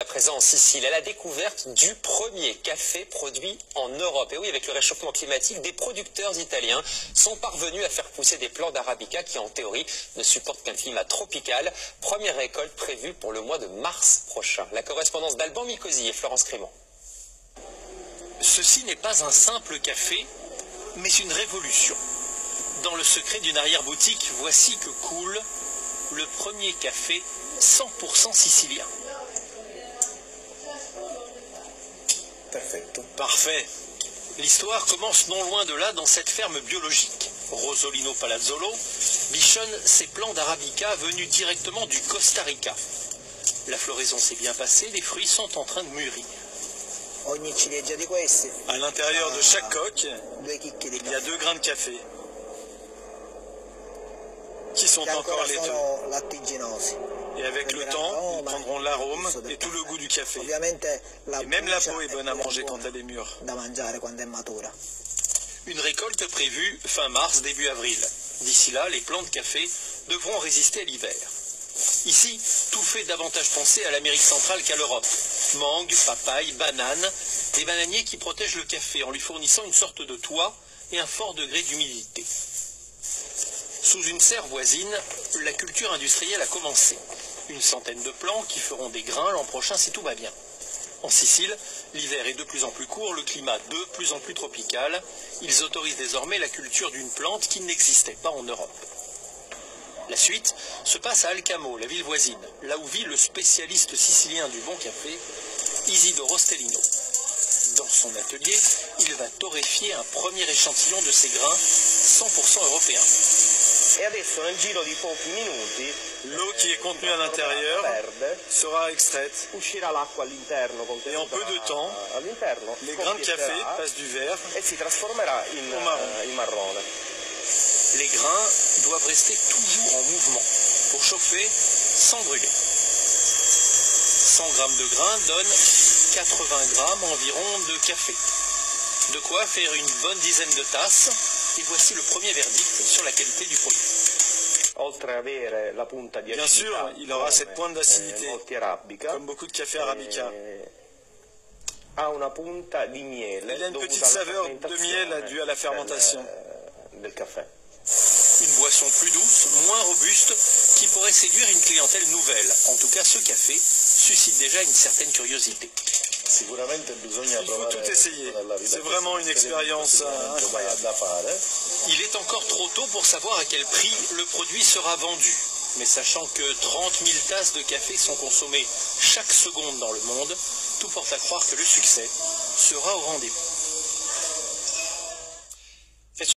À présent en Sicile, à la découverte du premier café produit en Europe. Et oui, avec le réchauffement climatique, des producteurs italiens sont parvenus à faire pousser des plants d'arabica qui, en théorie, ne supportent qu'un climat tropical. Première récolte prévue pour le mois de mars prochain. La correspondance d'Alban Micosi et Florence Crémant. Ceci n'est pas un simple café, mais une révolution. Dans le secret d'une arrière-boutique, voici que coule le premier café 100% sicilien. Parfait. L'histoire commence non loin de là dans cette ferme biologique. Rosolino Palazzolo bichonne ses plants d'arabica venus directement du Costa Rica. La floraison s'est bien passée, les fruits sont en train de mûrir. À l'intérieur de chaque coque, il y a 2 grains de café qui sont encore laiteux. Et avec le temps, ils prendront l'arôme et tout le goût du café. Et même la peau est bonne à manger quand elle est mûre. Une récolte prévue fin mars, début avril. D'ici là, les plants de café devront résister à l'hiver. Ici, tout fait davantage penser à l'Amérique centrale qu'à l'Europe. Mangue, papaye, banane, des bananiers qui protègent le café en lui fournissant une sorte de toit et un fort degré d'humidité. Sous une serre voisine, la culture industrielle a commencé. Une centaine de plants qui feront des grains l'an prochain si tout va bien. En Sicile, l'hiver est de plus en plus court, le climat de plus en plus tropical. Ils autorisent désormais la culture d'une plante qui n'existait pas en Europe. La suite se passe à Alcamo, la ville voisine, là où vit le spécialiste sicilien du bon café, Isidoro Stellino. Dans son atelier, il va torréfier un premier échantillon de ces grains 100% européens. L'eau qui est contenue à l'intérieur sera extraite. Et en peu de temps, les grains de café passent du vert au marron. Les grains doivent rester toujours en mouvement pour chauffer sans brûler. 100 grammes de grains donnent 80 grammes environ de café. De quoi faire une bonne dizaine de tasses. Et voici le premier verdict sur la qualité du produit. Bien sûr, il aura cette pointe d'acidité, comme beaucoup de café arabica. Il a une petite saveur de miel due à la fermentation. Une boisson plus douce, moins robuste, qui pourrait séduire une clientèle nouvelle. En tout cas, ce café suscite déjà une certaine curiosité. Il faut tout essayer. C'est vraiment une expérience incroyable. Il est encore trop tôt pour savoir à quel prix le produit sera vendu. Mais sachant que 30 000 tasses de café sont consommées chaque seconde dans le monde, tout porte à croire que le succès sera au rendez-vous.